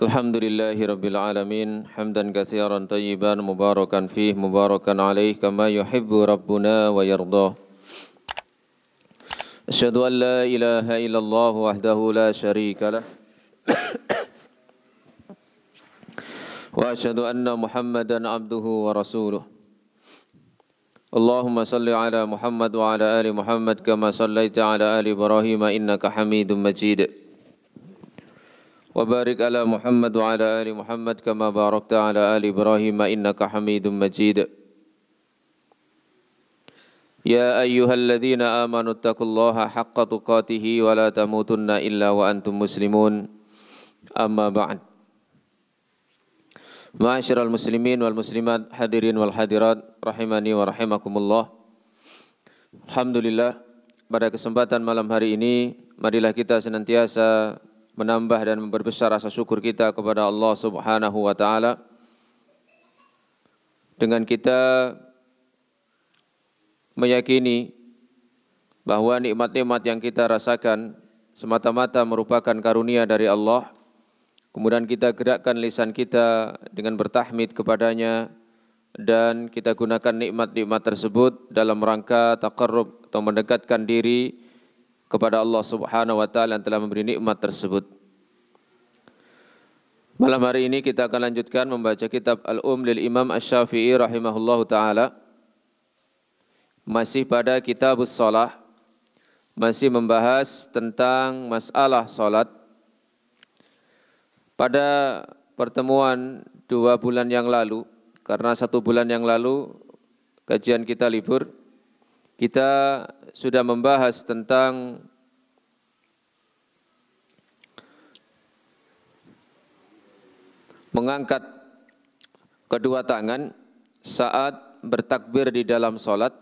Alhamdulillahi Rabbil Alamin hamdan katsiran tayyiban mubarakan fih mubarakan alaih kama yuhibbu Rabbuna wa yardah. Asyhadu an la ilaha illallah wahdahu la syarika lah wa asyhadu anna Muhammadan abduhu wa rasuluh. Allahumma salli ala Muhammad wa ala ali Muhammad kama sallaita ala ali Ibrahim innaka Hamidum Majid. Wa barik ala Muhammad wa ala ali Muhammad kama barakta ala ali Ibrahim innaka Hamidum Majid. Ya ayyuhalladzina amanu taqullaha haqqa tuqatih wa la tamutunna illa wa antum muslimun. Amma ba'd. Ma'asyiral muslimin wal muslimat, hadirin wal hadirat, rahimani wa rahimakumullah. Alhamdulillah, pada kesempatan malam hari ini marilah kita senantiasa menambah dan memperbesar rasa syukur kita kepada Allah Subhanahu wa taala dengan kita meyakini bahwa nikmat-nikmat yang kita rasakan semata-mata merupakan karunia dari Allah. Kemudian kita gerakkan lisan kita dengan bertahmid kepadanya dan kita gunakan nikmat-nikmat tersebut dalam rangka taqarrub atau mendekatkan diri kepada Allah Subhanahu wa taala yang telah memberi nikmat tersebut. Malam hari ini kita akan lanjutkan membaca kitab Al-Lil Imam Asy-Syafi'i rahimahullahu taala. Masih pada Kitabus Shalah, masih membahas tentang masalah salat. Pada pertemuan 2 bulan yang lalu, karena 1 bulan yang lalu kajian kita libur, kita sudah membahas tentang mengangkat kedua tangan saat bertakbir di dalam salat,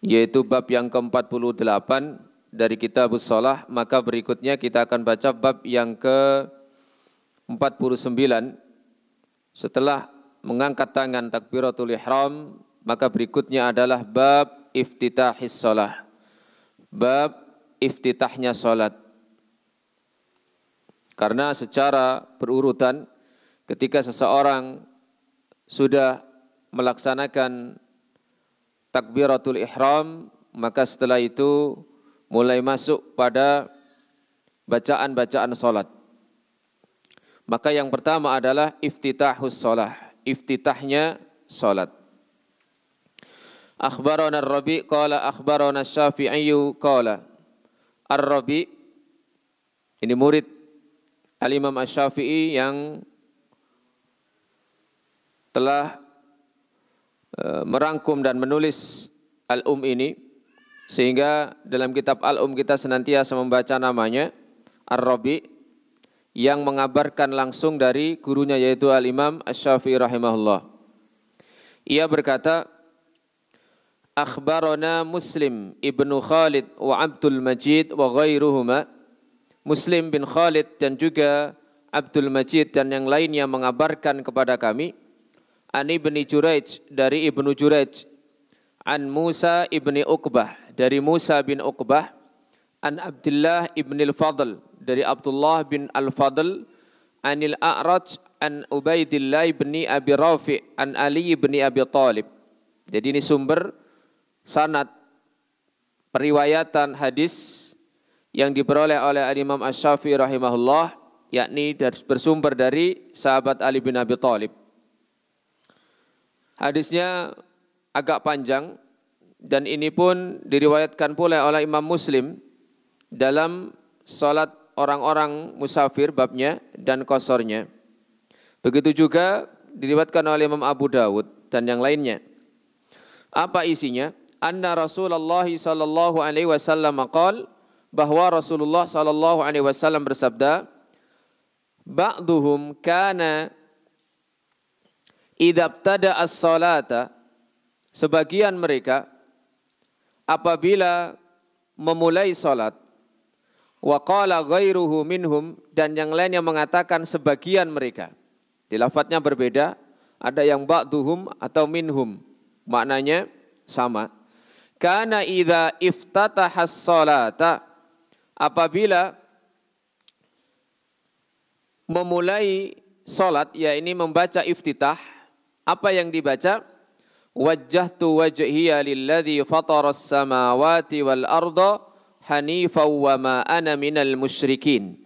yaitu bab yang ke-48 dari Kitabus Shalah. Maka berikutnya kita akan baca bab yang ke-49. Setelah mengangkat tangan takbiratul ihram, maka berikutnya adalah bab iftitahis shalah, bab iftitahnya salat. Karena secara berurutan ketika seseorang sudah melaksanakan takbiratul ihram, maka setelah itu mulai masuk pada bacaan-bacaan salat. Maka yang pertama adalah iftitahus shalah, iftitahnya salat. Akhbarana Ar-Rabi' qala akhbarana Asy-Syafi'i qala. Ar-Rabi' ini murid Al-Imam Asy-Syafi'i yang telah merangkum dan menulis Al-Um ini, sehingga dalam kitab Al-Um kita senantiasa membaca namanya Ar-Rabi' yang mengabarkan langsung dari gurunya yaitu Al-Imam Asy-Syafi'i rahimahullah. Ia berkata, akhbarana Muslim ibnu Khalid wa Abdul Majid wa ghairuhuma. Muslim bin Khalid dan juga Abdul Majid dan yang lainnya mengabarkan kepada kami, an Ibni Juraij dari Ibnu Juraij, an Musa ibni Uqbah dari Musa bin Uqbah, an Abdullah ibn al-Fadl dari Abdullah bin al-Fadl, anil A'raj an Ubaidillah ibni Abi Rafi' an Ali ibni Abi Talib. Jadi ini sumber sanad periwayatan hadis yang diperoleh oleh Imam Asy-Syafi'i rahimahullah, yakni bersumber dari sahabat Ali bin Abi Talib. Hadisnya agak panjang dan ini pun diriwayatkan pula oleh Imam Muslim dalam salat orang-orang musafir babnya dan qasornya. Begitu juga diriwayatkan oleh Imam Abu Dawud dan yang lainnya. Apa isinya? Anna Rasulullah sallallahu alaihi wasallam qala, bahwa Rasulullah sallallahu alaihi wasallam bersabda, ba'duhum kana idza ibtada as-salata, sebagian mereka apabila memulai salat, wa qala ghairuhu minhum, dan yang lain yang mengatakan sebagian mereka. Di lafadznya berbeda, ada yang ba'duhum atau minhum, maknanya sama. Kana idza iftatahas salata, apabila memulai salat, yakni membaca iftitah, apa yang dibaca? Wajjahtu wajhiya lilladzi fataras samawati wal arda hanifan wa ma ana minal musyrikin.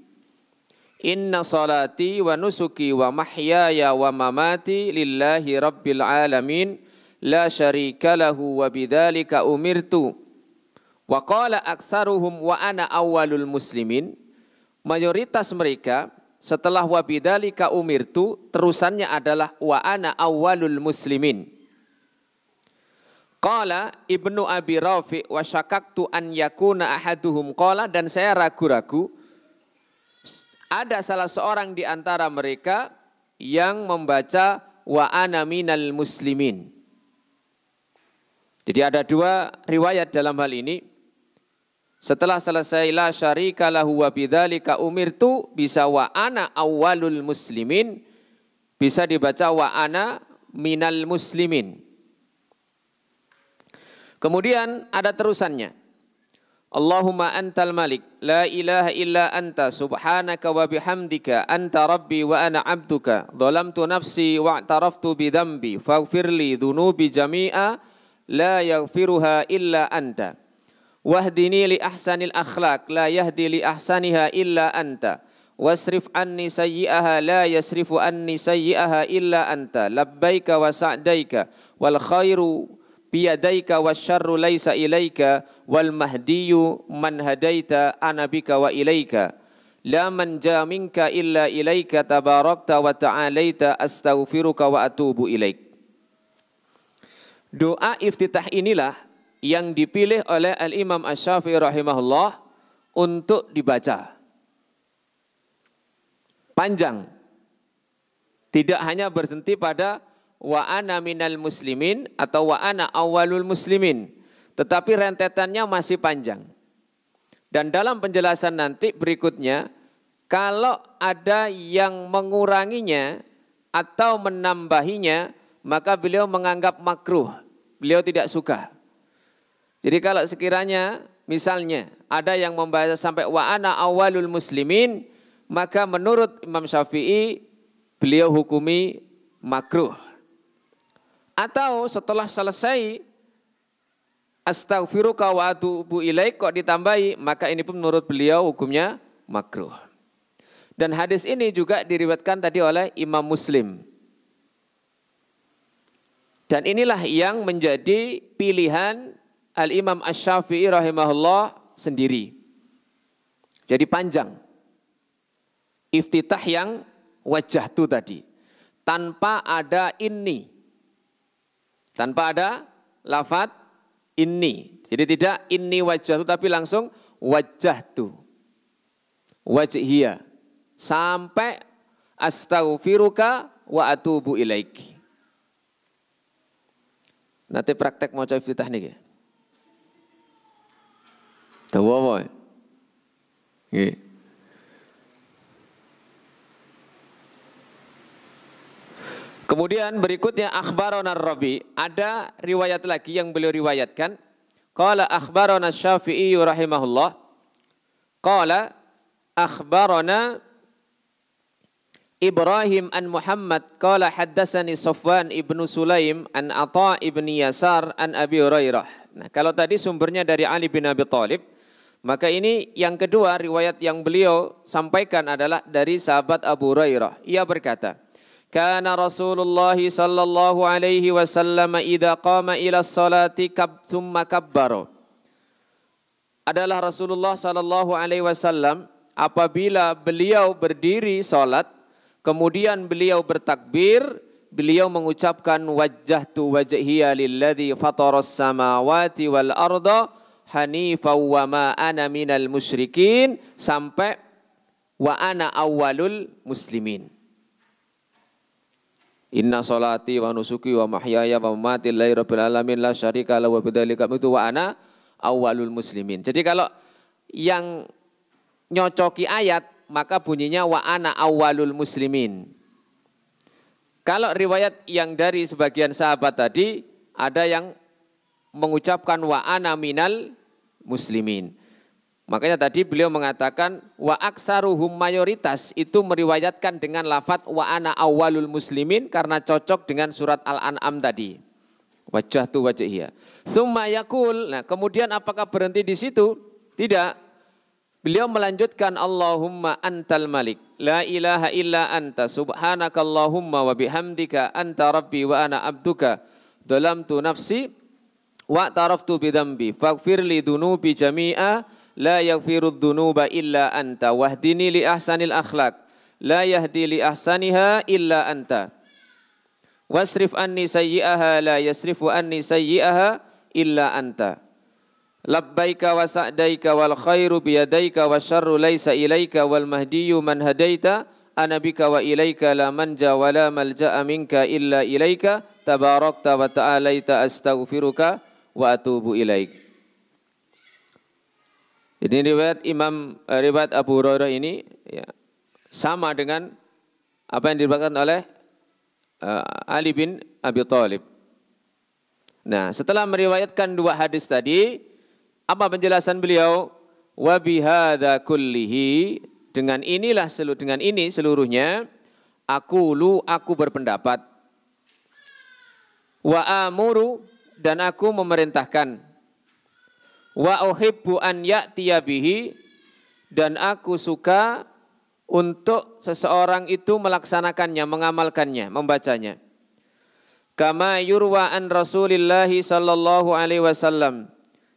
Inna salati wa nusuki wa mahyaya wa mamati lillahi rabbil alamin la syarika lahu wa bidzalika umirtu. Wa qala aktsaruhum wa ana awwalul muslimin. Mayoritas mereka setelah wa bidzalika umirtu terusannya adalah wa ana awwalul muslimin. Qala Ibnu Abi Rafi wa syakaktu an yakuna ahaduhum qala, dan saya ragu-ragu ada salah seorang di antara mereka yang membaca wa ana minal muslimin. Jadi ada dua riwayat dalam hal ini. Setelah selesai la syarika lahu wa bidzalika umirtu, bisa wa ana awwalul muslimin, bisa dibaca wa ana minal muslimin. Kemudian ada terusannya. Allahumma antal malik, la ilaha illa anta, subhanaka wa bihamdika, anta rabbi wa ana abduka, dhalamtu nafsi wa i'taraftu bidhambi, faghfirli dhunubi jami'a, la yaghfiruha illa anta. Wahdini li ahsanil akhlaq, la yahdi li ahsaniha illa anta. Wasrif anni sayyi'aha, la yasrifu anni sayyi'aha illa anta. Labbaika wa sa'daika, wal khairu biyadaika wasyarru laisa ilaika wal mahdiyu man hadaita ana bika wa ilaika la manja minka illa ilaika tabarakta wa ta'alaita astaghfiruka wa atubu ilaik. Doa iftitah inilah yang dipilih oleh Al-Imam Asy-Syafi'i rahimahullah untuk dibaca panjang, tidak hanya berhenti pada wa ana minal muslimin atau wa ana awwalul muslimin, tetapi rentetannya masih panjang. Dan dalam penjelasan nanti berikutnya, kalau ada yang menguranginya atau menambahinya, maka beliau menganggap makruh, beliau tidak suka. Jadi kalau sekiranya misalnya ada yang membaca sampai wa ana awwalul muslimin, maka menurut Imam Syafi'i beliau hukumi makruh. Atau setelah selesai astaghfiruka wa atubu ilaik kok ditambahi, maka ini pun menurut beliau hukumnya makruh. Dan hadis ini juga diriwayatkan tadi oleh Imam Muslim. Dan inilah yang menjadi pilihan Al-Imam Asy-Syafi'i rahimahullah sendiri. Jadi panjang. Iftitah yang wajjahtu tadi, tanpa ada inni. Tanpa ada lafadz inni. Jadi tidak inni wajjahtu, tapi langsung wajjahtu. Wajhiyah. Sampai astaghfiruka wa atubu ilaik. Nanti praktek mau iftitah nih. Tahu apa? Nggih. Kemudian berikutnya akhbarana Rabi, ada riwayat lagi yang beliau riwayatkan. Qala akhbarana Syafi'i rahimahullah. Qala akhbarana Ibrahim an Muhammad qala haddatsani Safwan ibnu Sulaim an Atha ibni Yasar an Abi Hurairah. Nah, kalau tadi sumbernya dari Ali bin Abi Thalib, maka ini yang kedua riwayat yang beliau sampaikan adalah dari sahabat Abu Hurairah. Ia berkata, kana Rasulullah sallallahu alaihi wasallam idza qama ila sholati thumma kabbara. Adalah Rasulullah sallallahu alaihi wasallam apabila beliau berdiri salat, kemudian beliau bertakbir, beliau mengucapkan wajjahtu wajhiya lilladzi fataras samawati wal arda hanifan wa ma ana minal musyrikin sampai wa ana awwalul muslimin. Inna salati wa nusuki wa mahyaya wa mamati lillahi rabbil alamin la syarika lahu wa bidzalika umirtu wa ana awwalul muslimin. Jadi kalau yang nyocoki ayat maka bunyinya wa ana awwalul muslimin. Kalau riwayat yang dari sebagian sahabat tadi ada yang mengucapkan wa ana minal muslimin. Makanya tadi beliau mengatakan wa aksaruhum, mayoritas itu meriwayatkan dengan lafadz wa ana awwalul muslimin karena cocok dengan surat Al-An'am tadi. Wajah tu wajhiyah. Summa yaqul, nah kemudian apakah berhenti di situ? Tidak. Beliau melanjutkan Allahumma antal malik, la ilaha illa anta, subhanakallahumma wa bihamdika, anta rabbi wa ana abduka, dhalamtu nafsi wa taraftu bidambi, faghfirli dunubi jami'a, la yaghfirud dunuba illa anta, wahdini li ahsanil akhlaq, la yahdi li ahsaniha illa anta, wasrif anni sayyi'aha, la yasrifu anni sayyi'aha illa anta. Labbaika wa sa'daika wal khairu biyadaika wa syarru laysa ilaika wal mahdiyu man hadaita, ana bika wa ilaika la manja wa la malja'a minka illa ilaika, tabarakta wa ta'alaita, astaghfiruka wa atubu ilaik. Jadi riwayat Abu Hurairah ini ya, sama dengan apa yang diriwayatkan oleh Ali bin Abi Thalib. Nah, setelah meriwayatkan dua hadis tadi, apa penjelasan beliau? Wa bihadza kullihi, dengan ini seluruhnya aku berpendapat, wa amuru, dan aku memerintahkan, wa uhibbu an ya'tiya bihi, dan aku suka untuk seseorang itu melaksanakannya, mengamalkannya, membacanya. Kama yurwa an Rasulillahi sallallahu alaihi wasallam,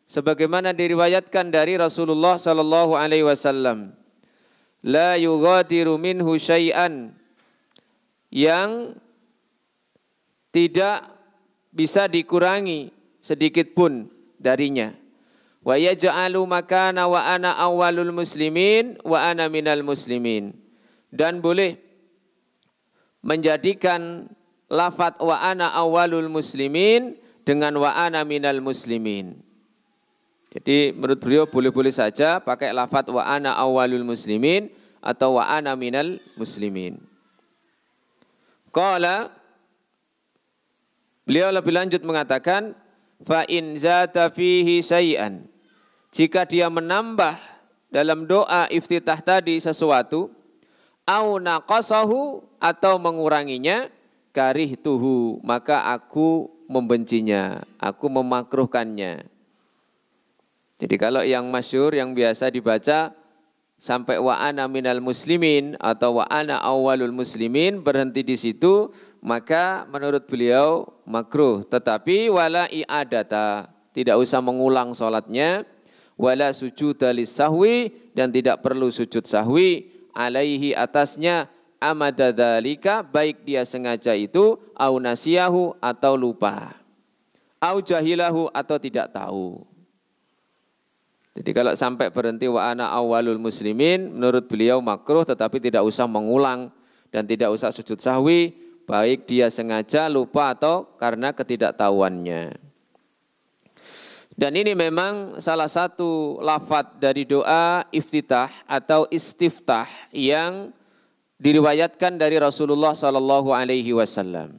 sebagaimana diriwayatkan dari Rasulullah sallallahu alaihi wasallam, la yughadiru minhu syai'an, yang tidak bisa dikurangi sedikit pun darinya. Wa yaj'alu makana wa ana awwalul muslimin wa ana minal muslimin, dan boleh menjadikan lafadz wa ana awwalul muslimin dengan wa ana minal muslimin. Jadi menurut beliau boleh-boleh saja pakai lafadz wa ana awwalul muslimin atau wa ana minal muslimin. Qala, beliau lebih lanjut mengatakan, fa in zata fihi syai'an, jika dia menambah dalam doa iftitah tadi sesuatu, au naqasahu, atau menguranginya, karihtuhu, maka aku membencinya, aku memakruhkannya. Jadi kalau yang masyhur, yang biasa dibaca sampai wa ana minal muslimin atau wa ana awwalul muslimin, berhenti di situ, maka menurut beliau makruh. Tetapi wala i'adata, tidak usah mengulang salatnya, wala sujuda lisahwi, dan tidak perlu sujud sahwi, alaihi, atasnya, amadadzalika, baik dia sengaja itu, au nasiyahu, atau lupa, au jahilahu, atau tidak tahu. Jadi kalau sampai berhenti wa ana awwalul muslimin, menurut beliau makruh, tetapi tidak usah mengulang dan tidak usah sujud sahwi, baik dia sengaja, lupa, atau karena ketidaktahuannya. Dan ini memang salah satu lafadz dari doa iftitah atau istiftah yang diriwayatkan dari Rasulullah sallallahu alaihi wasallam.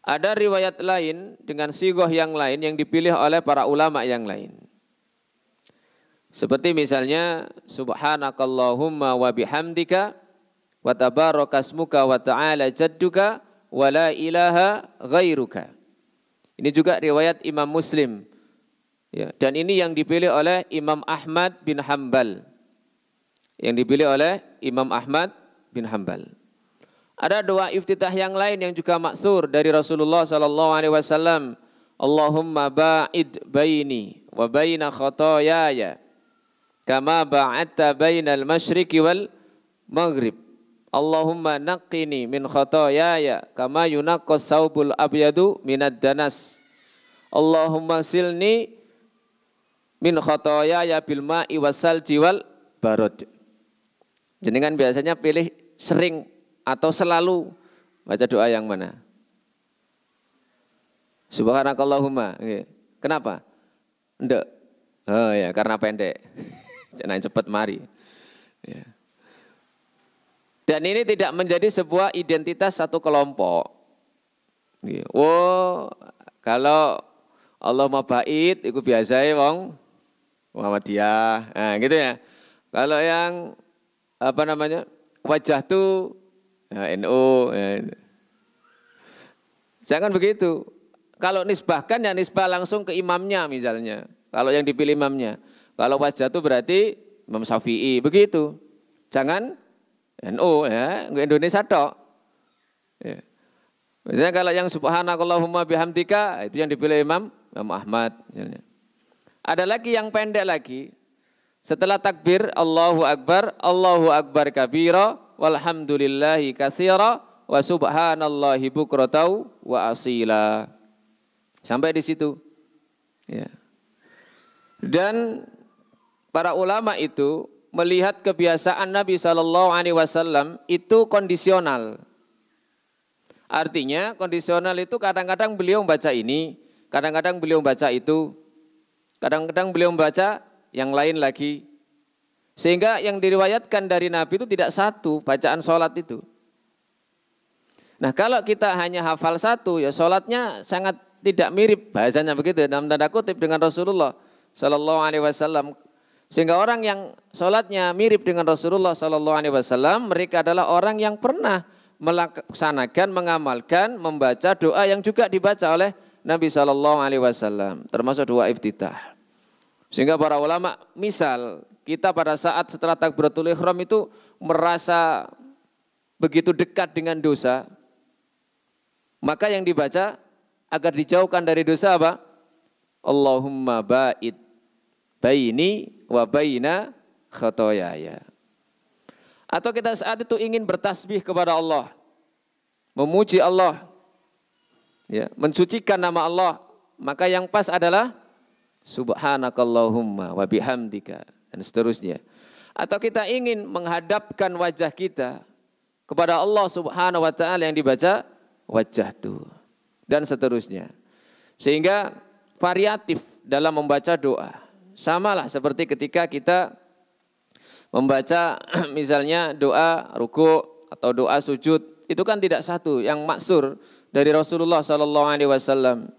Ada riwayat lain dengan sighah yang lain yang dipilih oleh para ulama yang lain. Seperti misalnya subhanakallahumma wa bihamdika wa tabarakasmuka wa ta'ala jadduka wa la ilaha ghairuka. Ini juga riwayat Imam Muslim. Ya, dan ini yang dipilih oleh Imam Ahmad bin Hanbal. Yang dipilih oleh Imam Ahmad bin Hanbal. Ada doa iftitah yang lain yang juga maksur dari Rasulullah sallallahu alaihi wasallam. Allahumma ba'id baini wa baina khotoyaya kama ba'adta bainal masyriqi wal maghrib. Allahumma naqqini min khotoyaya kama yunaqqas saubul abyadu minad danas. Allahumma silni min khotoyaya bil ma'i wasalji wal barad. Jenengan biasanya pilih sering atau selalu baca doa yang mana? Subhanakallahumma. Kenapa? Enggak. Oh ya, karena pendek. Jangan cepat mari. Ya. Dan ini tidak menjadi sebuah identitas satu kelompok. Oh, kalau Allah mau bait, itu biasa ya wong Muhammadiyah. Nah, gitu ya. Kalau yang apa namanya? Wajahtu ya, NU. Ya. Jangan begitu. Kalau nisbahkan ya nisbah langsung ke imamnya misalnya. Kalau yang dipilih imamnya. Kalau wajahtu berarti Imam Syafi'i, begitu. Jangan NU ya, Indonesia tok. Ya. Misalnya kalau yang subhanakallahumma bihamdika itu yang dipilih Imam Ahmad misalnya. Ada lagi yang pendek lagi. Setelah takbir Allahu Akbar kabira walhamdulillahi katsira wa subhanallahi bukratan wa asila. Sampai di situ. Ya. Dan para ulama itu melihat kebiasaan Nabi SAW itu kondisional. Artinya kondisional itu kadang-kadang beliau membaca ini, kadang-kadang beliau membaca itu, kadang-kadang beliau membaca yang lain lagi. Sehingga yang diriwayatkan dari Nabi itu tidak satu bacaan sholat itu. Nah kalau kita hanya hafal satu ya sholatnya sangat tidak mirip bahasanya begitu dalam tanda kutip dengan Rasulullah SAW. Sehingga orang yang sholatnya mirip dengan Rasulullah SAW mereka adalah orang yang pernah melaksanakan, mengamalkan, membaca doa yang juga dibaca oleh Nabi SAW, termasuk doa iftitah. Sehingga para ulama, misal kita pada saat setelah takbiratul ihram itu merasa begitu dekat dengan dosa, maka yang dibaca agar dijauhkan dari dosa apa? Allahumma ba'id baini wa baina khotoyaya. Atau kita saat itu ingin bertasbih kepada Allah, memuji Allah, ya, mensucikan nama Allah, maka yang pas adalah subhanakallahumma wa bihamdika dan seterusnya. Atau kita ingin menghadapkan wajah kita kepada Allah Subhanahu wa taala yang dibaca wajhatu dan seterusnya. Sehingga variatif dalam membaca doa. Samalah seperti ketika kita membaca misalnya doa ruku atau doa sujud, itu kan tidak satu yang maksur dari Rasulullah SAW.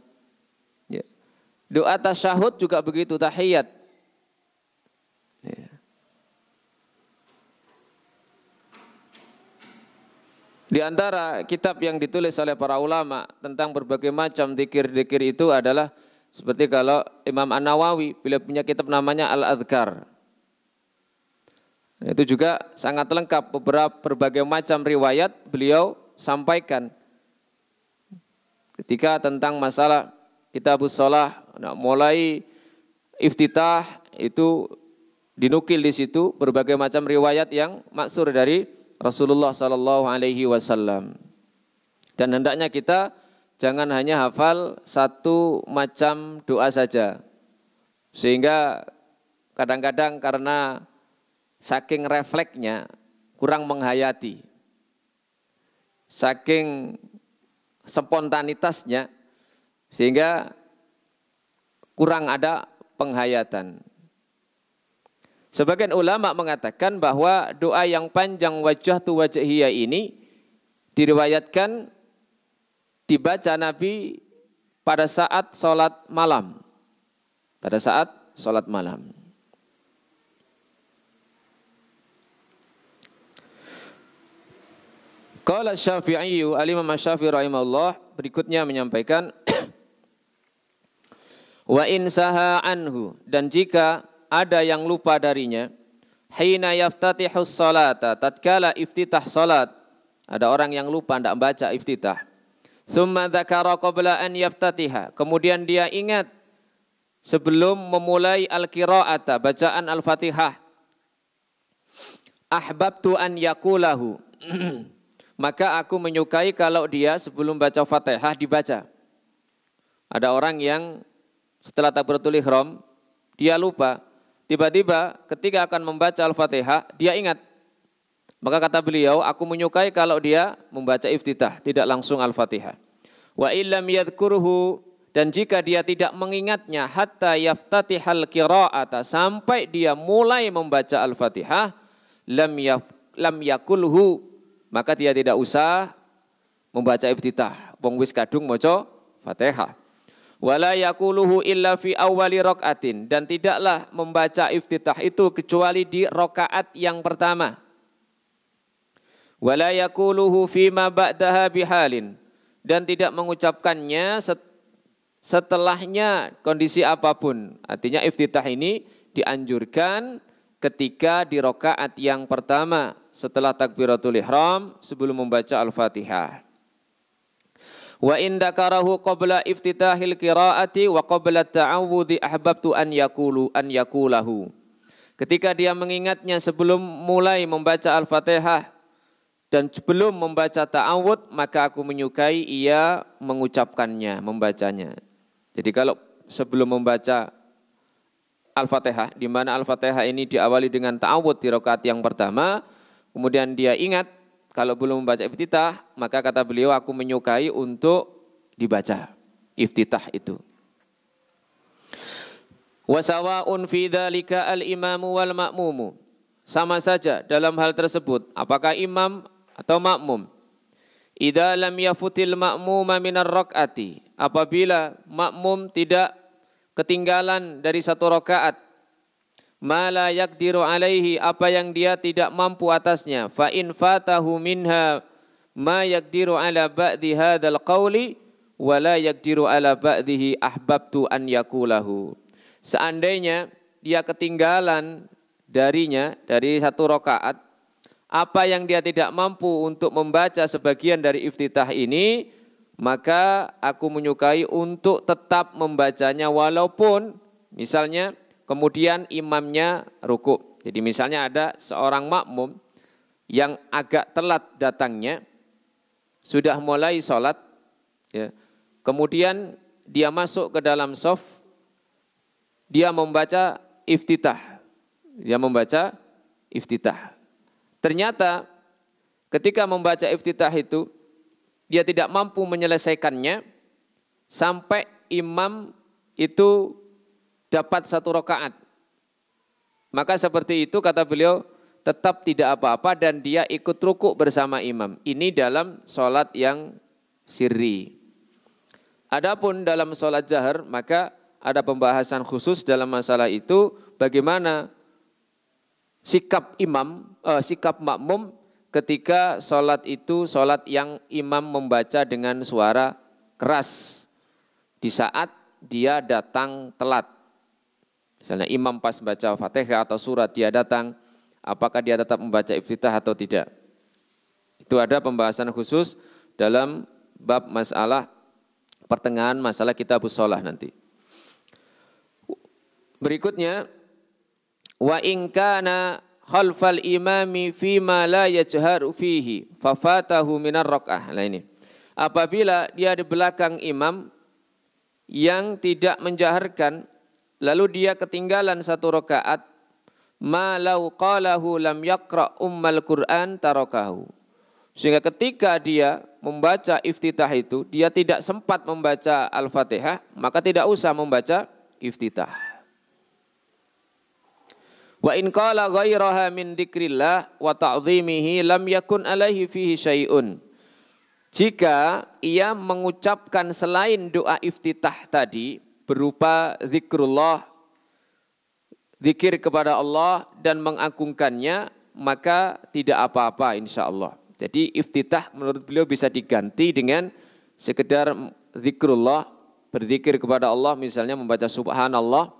Ya. Doa tasyahud juga begitu, tahiyat. Ya. Di antara kitab yang ditulis oleh para ulama tentang berbagai macam dzikir-dzikir itu adalah seperti kalau Imam An-Nawawi beliau punya kitab namanya Al-Adhkar. Itu juga sangat lengkap, berbagai macam riwayat beliau sampaikan. Ketika tentang masalah kitabus shalah, mulai iftitah itu dinukil di situ berbagai macam riwayat yang maksur dari Rasulullah SAW. Dan hendaknya kita jangan hanya hafal satu macam doa saja. Sehingga kadang-kadang karena saking refleksnya kurang menghayati, saking spontanitasnya sehingga kurang ada penghayatan. Sebagian ulama mengatakan bahwa doa yang panjang wajhatu wajhiyya ini diriwayatkan dibaca Nabi pada saat sholat malam. Pada saat sholat malam. Qala Syafi'i, al-Imam Syafi'i rahimahullah berikutnya menyampaikan wa in saha anhu, dan jika ada yang lupa darinya, hina yaftatihus salata, tatkala iftitah salat, ada orang yang lupa tidak baca iftitah. Summa dzakara qabla an yaftatiha, kemudian dia ingat sebelum memulai al-qira'ata, bacaan al-Fatihah. Ahbabtu an yaqulahu, maka aku menyukai kalau dia sebelum baca Fatihah dibaca. Ada orang yang setelah takbiratul ihram dia lupa, tiba-tiba ketika akan membaca Al-Fatihah dia ingat. Maka kata beliau, aku menyukai kalau dia membaca iftitah, tidak langsung Al-Fatihah. Wa illam yadhkuruhu, dan jika dia tidak mengingatnya hatta yaftatihal qira'ata, sampai dia mulai membaca Al-Fatihah, lam yakulhu, maka dia tidak usah membaca iftitah. Wong wis kadung maca Fatihah. Wala yaquluhu illa fi awwali rakaatin, dan tidaklah membaca iftitah itu kecuali di rakaat yang pertama. Wala yaquluhu fima ba'daha bihalin, dan tidak mengucapkannya setelahnya kondisi apapun. Artinya iftitah ini dianjurkan ketika di rakaat yang pertama setelah takbiratul ihram sebelum membaca Al-Fatihah. Wa in dzakarahu qabla iftitahil qiraati wa qabla ta'awudzi ahbabtu an yaqulahu. Ketika dia mengingatnya sebelum mulai membaca Al-Fatihah dan sebelum membaca ta'awud, maka aku menyukai ia mengucapkannya, membacanya. Jadi kalau sebelum membaca Al-Fatihah, di mana Al-Fatihah ini diawali dengan ta'awud di rakaat yang pertama, kemudian dia ingat kalau belum membaca iftitah, maka kata beliau aku menyukai untuk dibaca iftitah itu. Wa sawa'un fi dzalika al-imamu wal ma'mumu. Sama saja dalam hal tersebut, apakah imam atau makmum. Idza lam yafutil ma'muma minar rak'ati, apabila makmum tidak ketinggalan dari satu rakaat, ma la yaqdiru alaihi, apa yang dia tidak mampu atasnya, fa in fatahu minha ma yaqdiru ala ba'di hadzal qauli wa la yaqdiru ala ba'dihi ahbabtu an yaqulahu. Seandainya dia ketinggalan darinya dari satu rakaat, apa yang dia tidak mampu untuk membaca sebagian dari iftitah ini, maka aku menyukai untuk tetap membacanya walaupun misalnya kemudian imamnya rukuk. Jadi misalnya ada seorang makmum yang agak telat datangnya, sudah mulai sholat, ya, kemudian dia masuk ke dalam shaf, dia membaca iftitah. Ternyata ketika membaca iftitah itu, dia tidak mampu menyelesaikannya sampai imam itu dapat satu rakaat. Maka seperti itu kata beliau tetap tidak apa-apa dan dia ikut rukuk bersama imam. Ini dalam sholat yang sirri. Adapun dalam sholat jahar, maka ada pembahasan khusus dalam masalah itu, bagaimana sikap makmum ketika sholat itu sholat yang imam membaca dengan suara keras di saat dia datang telat. Misalnya imam pas baca Fatihah atau surat dia datang, apakah dia tetap membaca iftitah atau tidak? Itu ada pembahasan khusus dalam bab masalah pertengahan masalah kitabus shalah nanti. Berikutnya, wa in kana khalfal imami fima la yajharu fihi fafatahu minar rak'ah. Nah ini. Apabila dia di belakang imam yang tidak menjaharkan, lalu dia ketinggalan satu rakaat, ma law qalahu lam yaqra ummal Qur'an tarakahu. Sehingga ketika dia membaca iftitah itu, dia tidak sempat membaca Al-Fatihah, maka tidak usah membaca iftitah. Wa in qala ghairaha min dzikrillah wa ta'dhimihi lam yakun alaihi fihi syai'un. Jika ia mengucapkan selain doa iftitah tadi berupa zikrullah, zikir kepada Allah dan mengagungkannya, maka tidak apa-apa insyaallah. Jadi iftitah menurut beliau bisa diganti dengan sekedar zikrullah, berzikir kepada Allah, misalnya membaca subhanallah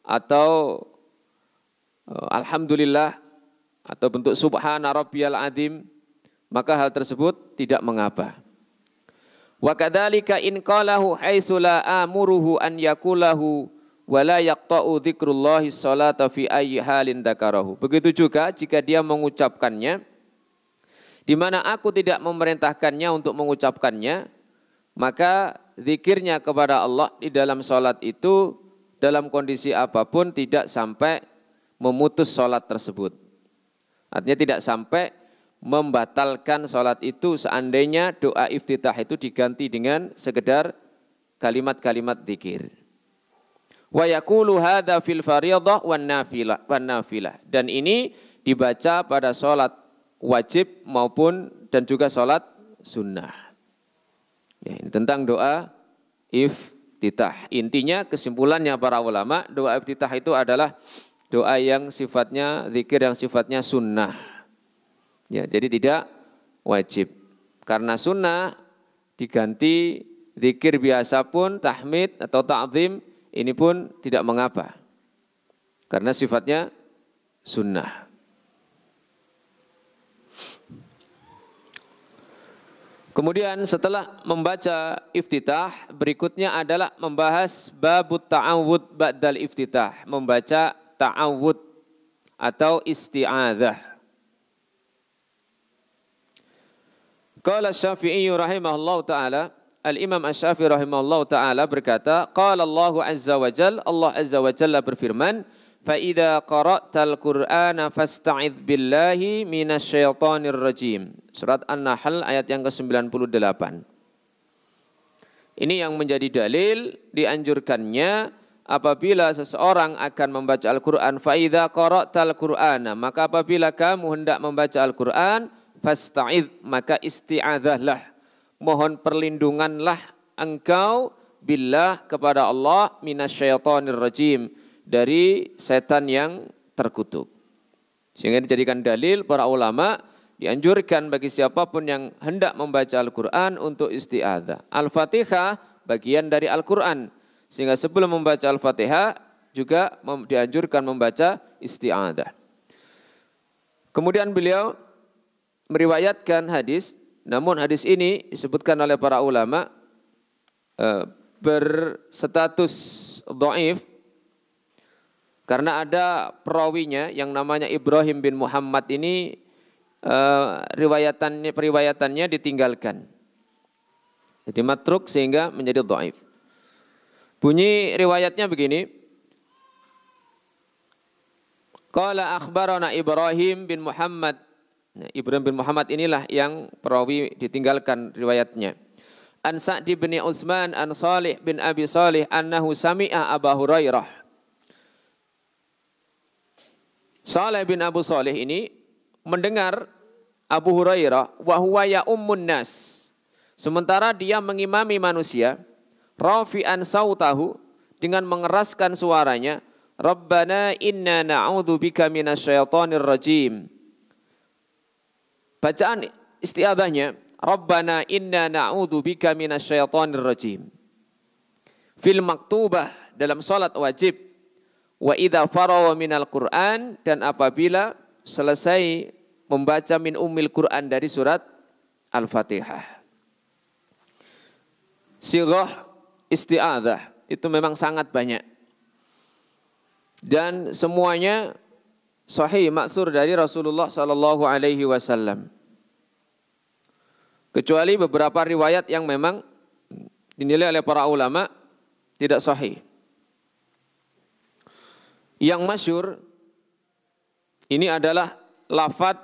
atau alhamdulillah atau bentuk subhana rabbiyal azim, maka hal tersebut tidak mengapa. Wa kadzalika in qalahu haitsu la amuruhu an yaqulahu wa la yaqta'u dzikrullahi sholata fi ayyi halin dzakarahu. Begitu juga jika dia mengucapkannya di mana aku tidak memerintahkannya untuk mengucapkannya, maka zikirnya kepada Allah di dalam sholat itu dalam kondisi apapun tidak sampai memutus sholat tersebut. Artinya tidak sampai membatalkan sholat itu seandainya doa iftitah itu diganti dengan sekedar kalimat-kalimat zikir. Wa yaqulu hadza fil fardhah wan nafilah. Dan ini dibaca pada sholat wajib maupun dan juga sholat sunnah. Ya, ini tentang doa iftitah. iftitah. Intinya kesimpulannya para ulama, doa iftitah itu adalah doa yang sifatnya zikir yang sifatnya sunnah. Ya, jadi tidak wajib. Karena sunnah diganti zikir biasa pun, tahmid atau ta'zim, ini pun tidak mengapa. Karena sifatnya sunnah. Kemudian setelah membaca iftitah, berikutnya adalah membahas babut ta'awud ba'dal iftitah. Membaca ta'awud atau isti'adzah. Qala Syafi'i rahimahullah ta'ala, Al-Imam Asy-Syafi'i rahimahullah ta'ala berkata, Qala Allahu azza wa jalla, Allah azza wa jalla berfirman, Fa idza qara'tal Qur'ana fasta'idz billahi minasyaitonir rajim. Surat An-Nahl ayat yang ke-98. Ini yang menjadi dalil dianjurkannya apabila seseorang akan membaca Al-Qur'an, fa idza qara'tal Qur'ana, maka apabila kamu hendak membaca Al-Qur'an, fasta'idz, maka isti'adzahlah, mohon perlindunganlah engkau billah kepada Allah minasyaitonir rajim, dari setan yang terkutuk. Sehingga dijadikan dalil para ulama dianjurkan bagi siapapun yang hendak membaca Al-Quran untuk isti'adzah. Al-Fatihah bagian dari Al-Quran. Sehingga sebelum membaca Al-Fatihah juga dianjurkan membaca isti'adzah. Kemudian beliau meriwayatkan hadis, namun hadis ini disebutkan oleh para ulama berstatus dhaif. Karena ada perawinya yang namanya Ibrahim bin Muhammad ini periwayatannya ditinggalkan. Jadi matruk sehingga menjadi dhaif. Bunyi riwayatnya begini. Qala akhbarana Ibrahim bin Muhammad. Nah, Ibrahim bin Muhammad inilah yang perawi ditinggalkan riwayatnya. An Sa'd bin Utsman an Salih bin Abi Salih annahu sami'a Abu Hurairah. Salih bin Abu Salih ini mendengar Abu Hurairah wa huwa ya ummun nas, sementara dia mengimami manusia, rafi'an sautahu, dengan mengeraskan suaranya, Rabbana inna na'udzubika minasyaitonir rajim. Bacaan isti'adzahnya, Rabbana inna na'udzubika minasyaitonir rajim. Fil maktubah, dalam salat wajib. Wa idza farawa minal Qur'an, dan apabila selesai membaca min ummil Qur'an dari surat Al-Fatihah. Sighah isti'adzah itu memang sangat banyak. Dan semuanya sahih maksur dari Rasulullah sallallahu alaihi wasallam. Kecuali beberapa riwayat yang memang dinilai oleh para ulama tidak sahih. Yang masyhur ini adalah lafaz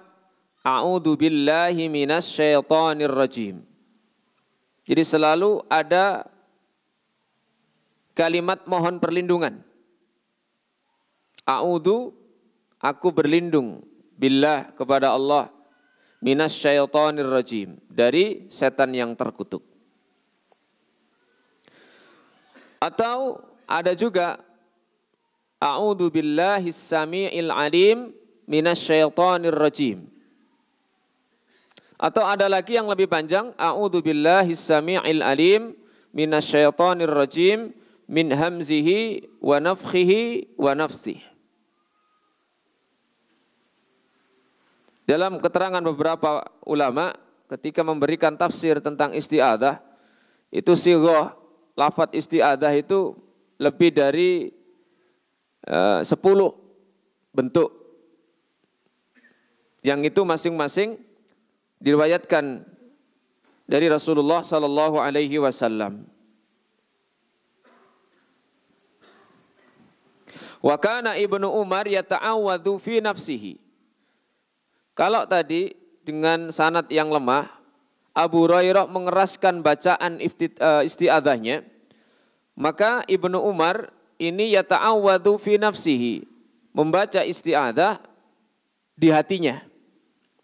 a'udzu billahi minasyaitonir rajim. Jadi selalu ada kalimat mohon perlindungan. A'udzu, aku berlindung, billah, kepada Allah, minasyaitonir rajim, dari setan yang terkutuk. Atau ada juga A'udzu billahis samii'il alim minasyaitonir rajim. Atau ada lagi yang lebih panjang, A'udzu billahis samii'il alim minasyaitonir rajim min hamzihi wa nafthihi wa nafsihi. Dalam keterangan beberapa ulama ketika memberikan tafsir tentang isti'adzah, itu sighah lafaz isti'adzah itu lebih dari 10 bentuk, yang itu masing-masing diriwayatkan dari Rasulullah sallallahu alaihi wasallam. Wa kana Ibnu Umar yata'awwadzu fi nafsihi. Kalau tadi dengan sanad yang lemah, Abu Hurairah mengeraskan bacaan isti'adzahnya, maka Ibnu Umar ini yata'awwadzu fi nafsihi, membaca isti'adzah di hatinya,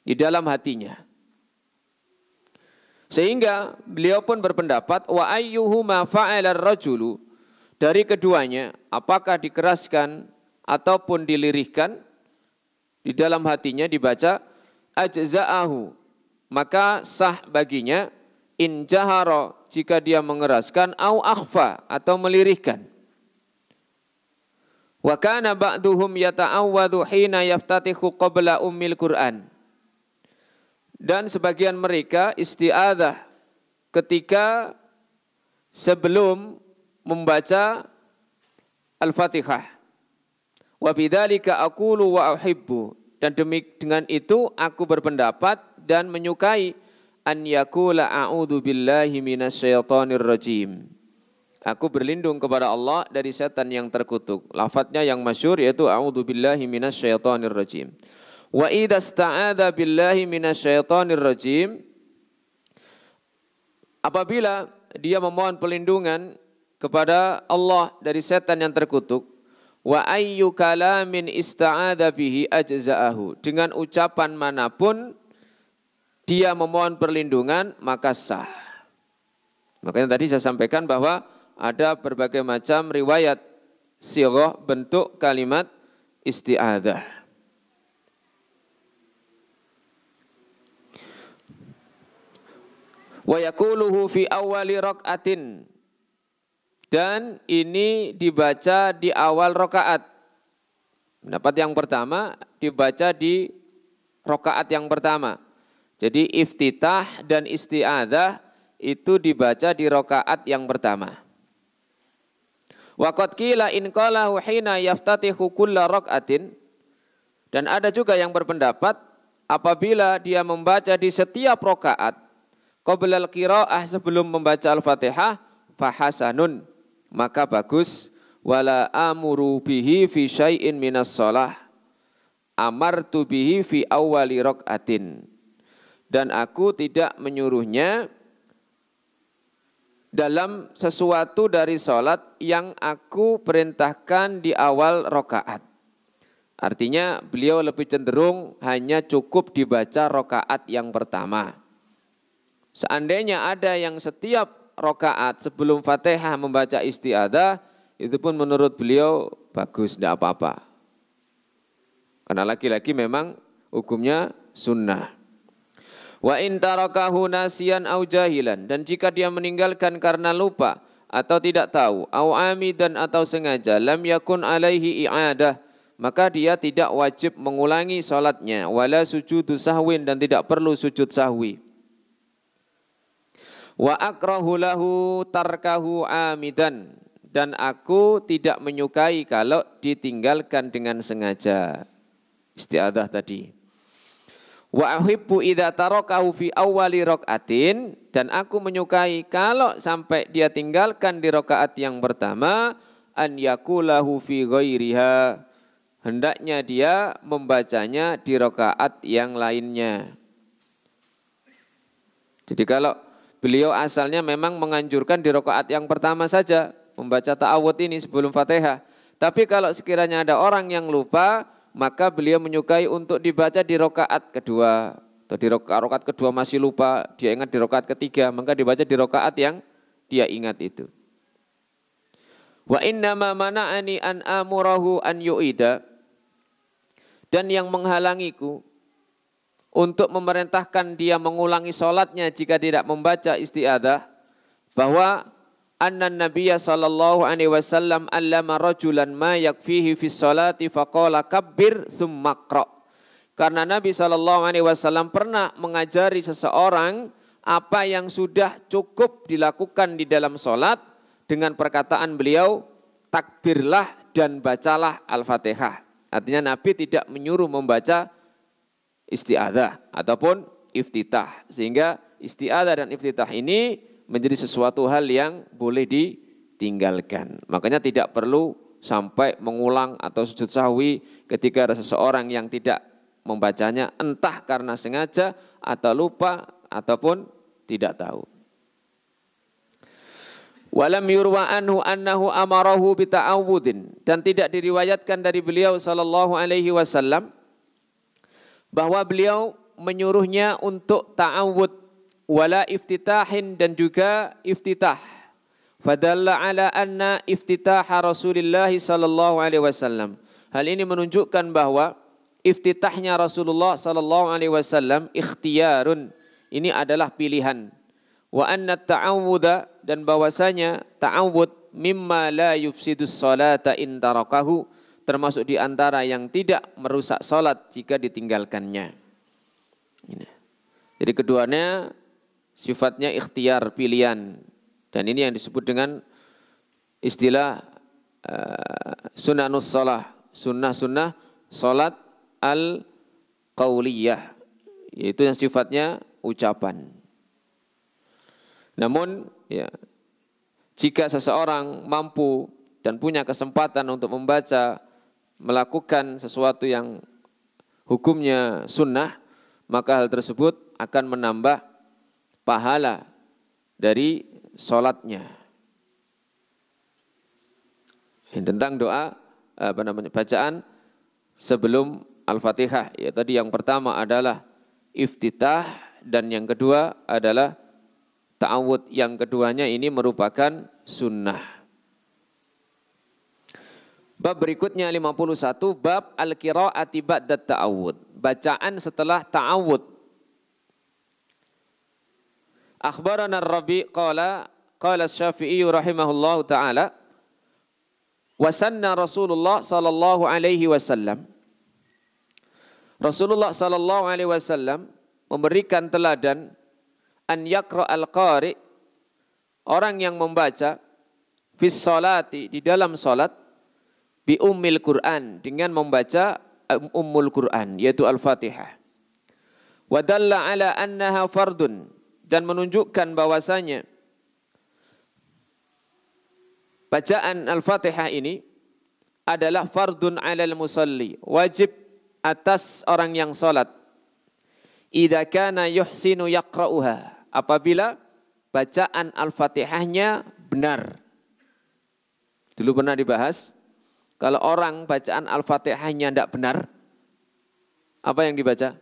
di dalam hatinya. Sehingga beliau pun berpendapat wa ayyuhuma fa'ala ar-rajulu, dari keduanya apakah dikeraskan ataupun dilirihkan di dalam hatinya dibaca ajza'ahu, maka sah baginya in jahara, jika dia mengeraskan, au akhfa, atau melirihkan. Wa kana ba'duhum yata'awwadhu hina yaftatihu qabla ummil Qur'an. Dan sebagian mereka isti'adzah ketika sebelum membaca Al-Fatihah. Wa bidzalika aqulu wa uhibbu, dan dengan itu aku berpendapat dan menyukai an yaqula a'udzu billahi minasyaitonir rajim. Aku berlindung kepada Allah dari setan yang terkutuk. Lafadznya yang masyhur yaitu a'udzu billahi minasyaitonir rajim. Wa idza sta'adza billahi minasyaitonir rajim, apabila dia memohon perlindungan kepada Allah dari setan yang terkutuk, wa ayyu kalamin ista'adza bihi ajza'ahu, dengan ucapan manapun dia memohon perlindungan maka sah. Makanya tadi saya sampaikan bahwa ada berbagai macam riwayat sighah bentuk kalimat isti'adzah. Wa yaquluhu fi awwali raq'atin, dan ini dibaca di awal rakaat. Pendapat yang pertama dibaca di rakaat yang pertama. Jadi iftitah dan isti'adzah itu dibaca di rakaat yang pertama. Wa qad qila in qalahu hina yaftatihu kulla raq'atin, dan ada juga yang berpendapat apabila dia membaca di setiap rakaat qabla al-qiraah, sebelum membaca Al-Fatihah, fahasanun, maka bagus. Wala amuru bihi fi syai'in minas shalah, amartu bihi fi awwali raq'atin, dan aku tidak menyuruhnya dalam sesuatu dari salat yang aku perintahkan di awal rakaat. Artinya beliau lebih cenderung hanya cukup dibaca rakaat yang pertama. Seandainya ada yang setiap rakaat sebelum Fatihah membaca isti'adzah, itu pun menurut beliau bagus, tidak apa-apa. Karena laki-laki memang hukumnya sunnah. Wa in tarakahu nasiyan au jahilan, dan jika dia meninggalkan karena lupa atau tidak tahu, au amidan atau sengaja, lam yakun alaihi i'adah, maka dia tidak wajib mengulangi salatnya, wala sujudu sahwin, dan tidak perlu sujud sahwi. Wa akrahu lahu tarkahu amidan, dan aku tidak menyukai kalau ditinggalkan dengan sengaja. Isti'adzah tadi. Wa uhibbu idza tarakahu fi awwali raq'atin, dan aku menyukai kalau sampai dia tinggalkan di rakaat yang pertama, an yaqulahu fi ghairiha, hendaknya dia membacanya di rakaat yang lainnya. Jadi kalau beliau asalnya memang menganjurkan di rakaat yang pertama saja membaca ta'awudz ini sebelum Fatihah. Tapi kalau sekiranya ada orang yang lupa, maka beliau menyukai untuk dibaca di rakaat kedua. Atau di rakaat kedua masih lupa, dia ingat di rakaat ketiga, maka dibaca di rakaat yang dia ingat itu. Wa innama mana'ani an amurahu an yu'ida, dan yang menghalangiku untuk memerintahkan dia mengulangi sholatnya jika tidak membaca isti'adzah, bahwa anna nabiyya sallallahu alaihi wasallam allama rajulan ma yakfihi fi sholati faqala kabbir summa qra. Karena Nabi sallallahu alaihi wasallam pernah mengajari seseorang apa yang sudah cukup dilakukan di dalam sholat dengan perkataan beliau, takbirlah dan bacalah Al-Fatihah. Artinya Nabi tidak menyuruh membaca isti'adzah ataupun iftitah, sehingga isti'adzah dan iftitah ini menjadi sesuatu hal yang boleh ditinggalkan. Makanya tidak perlu sampai mengulang atau sujud sahwi ketika ada seseorang yang tidak membacanya, entah karena sengaja atau lupa ataupun tidak tahu. Walam yurwa anhu annahu amarahu bita'awudin, dan tidak diriwayatkan dari beliau sallallahu alaihi wasallam bahwa beliau menyuruhnya untuk ta'awud, wala iftitahin, dan juga iftitah. Fadalla ala anna iftitah Rasulullah sallallahu alaihi wasallam. Hal ini menunjukkan bahwa iftitahnya Rasulullah sallallahu alaihi wasallam ikhtiyarun, ini adalah pilihan. Wa anna ta'awudha, dan bahwasanya ta'awud mimma la yufsidus salata in tarakahu, termasuk di antara yang tidak merusak salat jika ditinggalkannya. Ini. Jadi keduanya sifatnya ikhtiar, pilihan. Dan ini yang disebut dengan istilah sunanus shalah, sunnah-sunnah salat al-qauliyah, yaitu yang sifatnya ucapan. Namun ya, jika seseorang mampu dan punya kesempatan untuk membaca, melakukan sesuatu yang hukumnya sunnah, maka hal tersebut akan menambah pahala dari sholatnya. Tentang doa bacaan sebelum Al-Fatihah, ya tadi yang pertama adalah iftitah dan yang kedua adalah ta'awud. Yang keduanya ini merupakan sunnah. Bab berikutnya 51, bab al-qira'ati ba'da ta'awud, bacaan setelah ta'awud. Akhbarana Ar-Rabi qala Asy-Syafi'i rahimahullahu taala wa sanna Rasulullah sallallahu alaihi wasallam. Rasulullah sallallahu alaihi wasallam memberikan teladan an yaqra al-qari, orang yang membaca fis salati, di dalam salat, bi ummil Qur'an, dengan membaca ummul Qur'an yaitu Al-Fatihah. Wa dalla ala annaha fardun, dan menunjukkan bahwasanya bacaan Al-Fatihah ini adalah fardun 'alal musalli, wajib atas orang yang salat. Idza kana yuhsinu yaqra'uha, apabila bacaan Al-Fatihahnya benar. Dulu pernah dibahas, kalau orang bacaan Al-Fatihahnya tidak benar, apa yang dibaca?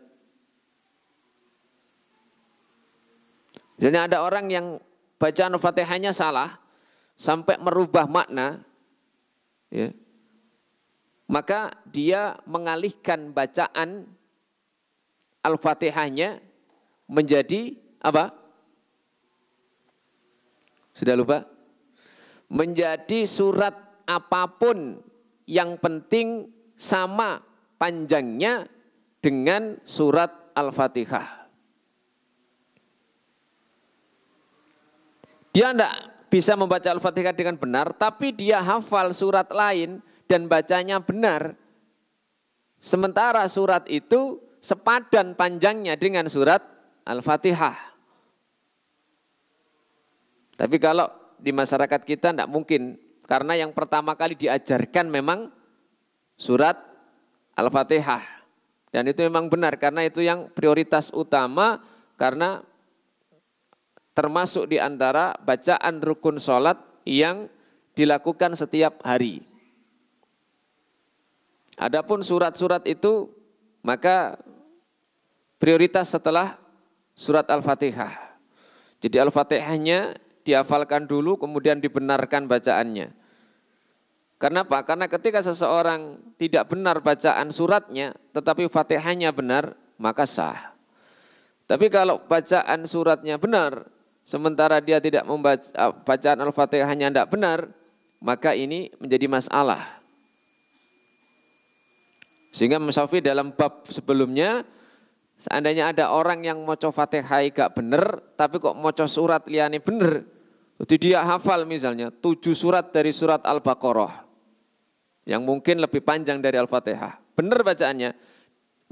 Misalnya ada orang yang bacaan Al-Fatihahnya salah, sampai merubah makna, ya, maka dia mengalihkan bacaan Al-Fatihahnya menjadi apa? Sudah lupa? Menjadi surat apapun, yang penting sama panjangnya dengan surat Al-Fatihah. Dia tidak bisa membaca Al-Fatihah dengan benar, tapi dia hafal surat lain dan bacanya benar. Sementara surat itu sepadan panjangnya dengan surat Al-Fatihah. Tapi kalau di masyarakat kita tidak mungkin, karena yang pertama kali diajarkan memang surat Al-Fatihah. Dan itu memang benar, karena itu yang prioritas utama, karena termasuk di antara bacaan rukun sholat yang dilakukan setiap hari. Adapun surat-surat itu, maka prioritas setelah surat Al-Fatihah. Jadi Al-Fatihahnya dihafalkan dulu, kemudian dibenarkan bacaannya. Kenapa? Karena ketika seseorang tidak benar bacaan suratnya, tetapi Fatihahnya benar, maka sah. Tapi kalau bacaan suratnya benar, sementara dia tidak membaca, bacaan Al-Fatihahnya tidak benar, maka ini menjadi masalah. Sehingga Imam Syafi'i dalam bab sebelumnya, seandainya ada orang yang maca Fatihah gak benar, tapi kok maca surat liane benar, jadi dia hafal misalnya 7 surat dari surat Al-Baqarah, yang mungkin lebih panjang dari Al-Fatihah, benar bacaannya,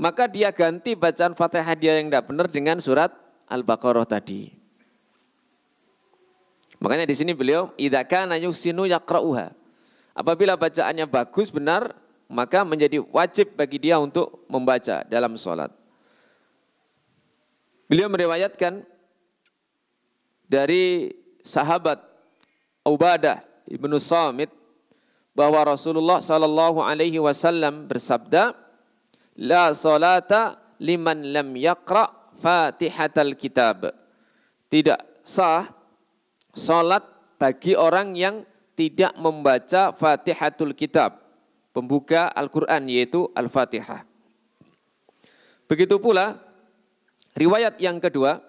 maka dia ganti bacaan Fatihah dia yang tidak benar dengan surat Al-Baqarah tadi. Makanya di sini beliau idza kana yusinu yaqra'uha. Apabila bacaannya bagus, benar, maka menjadi wajib bagi dia untuk membaca dalam sholat. Beliau meriwayatkan dari sahabat Ubadah ibnu Samit bahwa Rasulullah sallallahu alaihi wasallam bersabda, la salata liman lam yaqra fatihatal kitab. tidak sah salat bagi orang yang tidak membaca Fatihatul Kitab, pembuka Al-Quran, yaitu Al-Fatihah. Begitu pula riwayat yang kedua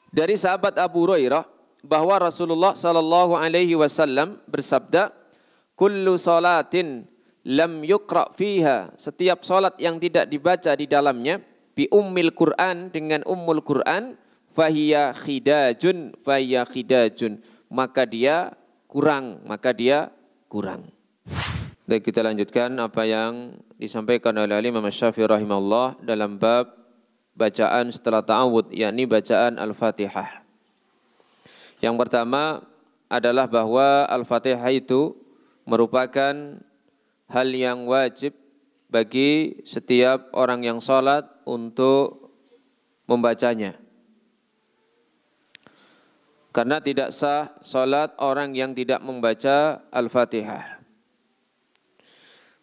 dari sahabat Abu Hurairah bahwa Rasulullah sallallahu alaihi wasallam bersabda, "Kullu salatin lam yuqra fiha", setiap salat yang tidak dibaca di dalamnya, bi ummil Quran, dengan ummul Quran, fahiya khidajun, maka dia kurang. Baik, kita lanjutkan apa yang disampaikan oleh Imam Syafi'i rahimahullah dalam bab bacaan setelah ta'awud, yakni bacaan Al-Fatihah. Yang pertama adalah bahwa Al-Fatihah itu merupakan hal yang wajib bagi setiap orang yang sholat untuk membacanya. Karena tidak sah sholat orang yang tidak membaca Al-Fatihah.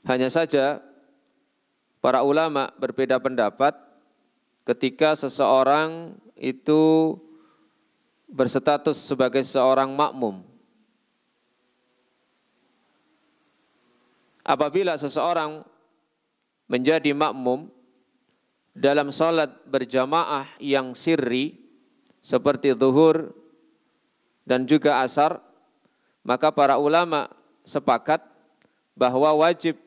Hanya saja para ulama berbeda pendapat ketika seseorang itu berstatus sebagai seorang makmum. Apabila seseorang menjadi makmum dalam salat berjamaah yang sirri seperti zuhur dan juga asar, maka para ulama sepakat bahwa wajib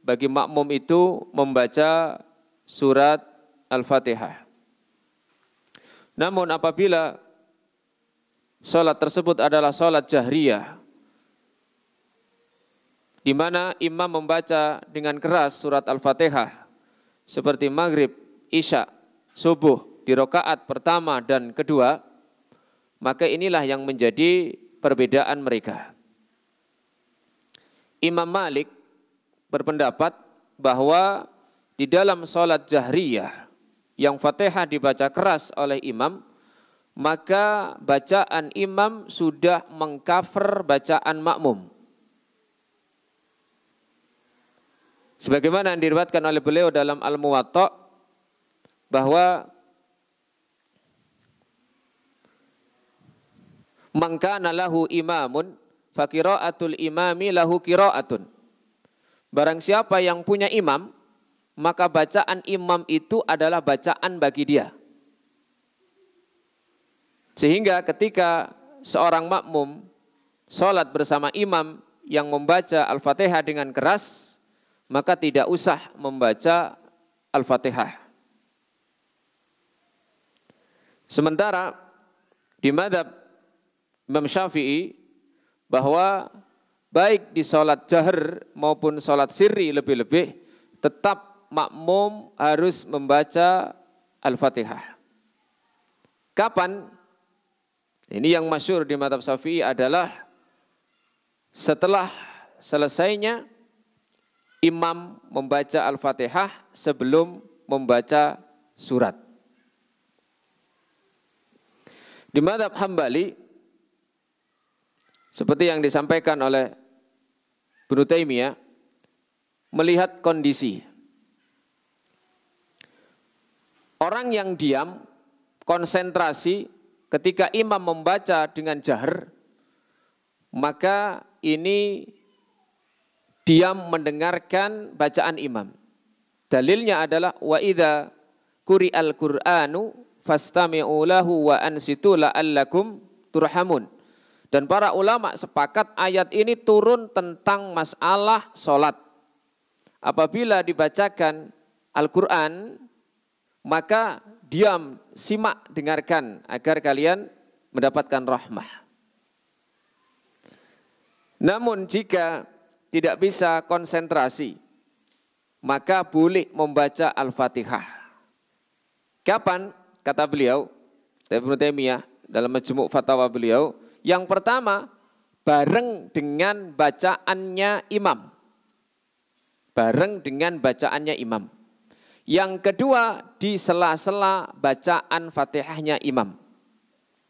bagi makmum itu membaca surat Al-Fatihah. Namun apabila salat tersebut adalah salat jahriyah, di mana imam membaca dengan keras surat Al-Fatihah seperti maghrib, isya, subuh di rakaat pertama dan kedua, maka inilah yang menjadi perbedaan mereka. Imam Malik berpendapat bahwa di dalam salat jahriyah yang Fatihah dibaca keras oleh imam, maka bacaan imam sudah mengcover bacaan makmum. Sebagaimana yang diriwayatkan oleh beliau dalam Al-Muwatta, bahwa man kana lahu imamun fa qiraatul imami lahu qiraatun. Barang siapa yang punya imam, maka bacaan imam itu adalah bacaan bagi dia. Sehingga ketika seorang makmum salat bersama imam yang membaca Al-Fatihah dengan keras, maka tidak usah membaca Al-Fatihah. Sementara di mazhab Imam Syafi'i bahwa baik di salat jahr maupun salat sirri lebih-lebih tetap makmum harus membaca Al-Fatihah. Kapan? Ini yang masyhur di mazhab Syafi'i adalah setelah selesainya imam membaca Al-Fatihah sebelum membaca surat. Di mazhab Hambali, seperti yang disampaikan oleh Ibnu Taimiyah, melihat kondisi orang yang diam, konsentrasi ketika imam membaca dengan jahr, maka ini diam mendengarkan bacaan imam. Dalilnya adalah wa idza quri'al Qur'anu fastami'u lahu wa ansitu la'allakum turhamun. Dan para ulama sepakat ayat ini turun tentang masalah salat. Apabila dibacakan Al-Qur'an, maka diam, simak, dengarkan agar kalian mendapatkan rahmah. Namun jika tidak bisa konsentrasi, maka boleh membaca Al-Fatihah. Kapan? Kata beliau, Ibnu Taimiyah dalam Majmu' Fatawa beliau, yang pertama bareng dengan bacaannya imam. Bareng dengan bacaannya imam. Yang kedua di sela-sela bacaan Fatihahnya imam.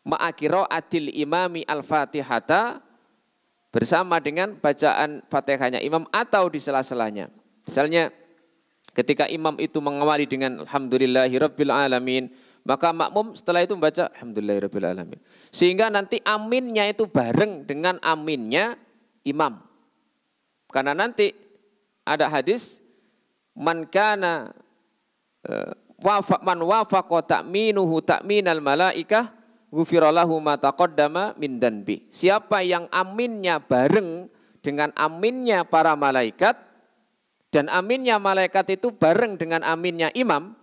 Ma'aqira'atil imami al-Fatihata, bersama dengan bacaan Fatihahnya imam atau di sela-selanya. Misalnya ketika imam itu mengawali dengan alhamdulillahirabbil alamin, Maka makmum setelah itu membaca alhamdulillahirabbil alamin. Sehingga nanti aminnya itu bareng dengan aminnya imam. Karena nanti ada hadis man kana man wafaqa ta'minuhu ta'minal malaikah ghufira lahu ma taqaddama min danbi. Siapa yang aminnya bareng dengan aminnya para malaikat dan aminnya malaikat itu bareng dengan aminnya imam,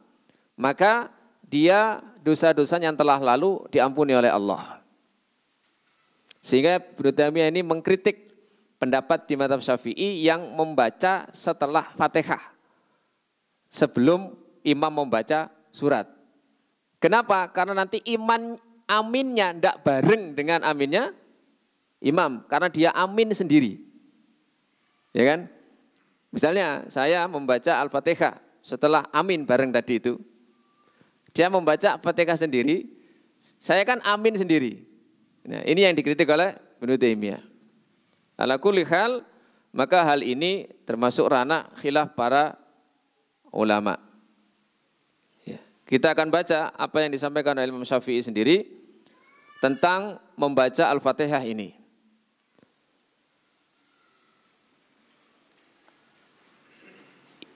maka dia dosa-dosanya yang telah lalu diampuni oleh Allah. Sehingga Ibnu Taimiyah ini mengkritik pendapat di mazhab Syafi'i yang membaca setelah Fatihah sebelum imam membaca surat. Kenapa? Karena nanti aminnya tidak bareng dengan aminnya imam, karena dia amin sendiri. Ya kan? Misalnya saya membaca Al-Fatihah setelah amin bareng tadi itu. Dia membaca Fatihah sendiri, saya kan amin sendiri. Nah, ini yang dikritik oleh Ibnu Taimiyah. Ala kulli hal, maka hal ini termasuk ranah khilaf para ulama. Ya. Kita akan baca apa yang disampaikan oleh Imam Syafi'i sendiri tentang membaca Al-Fatihah ini.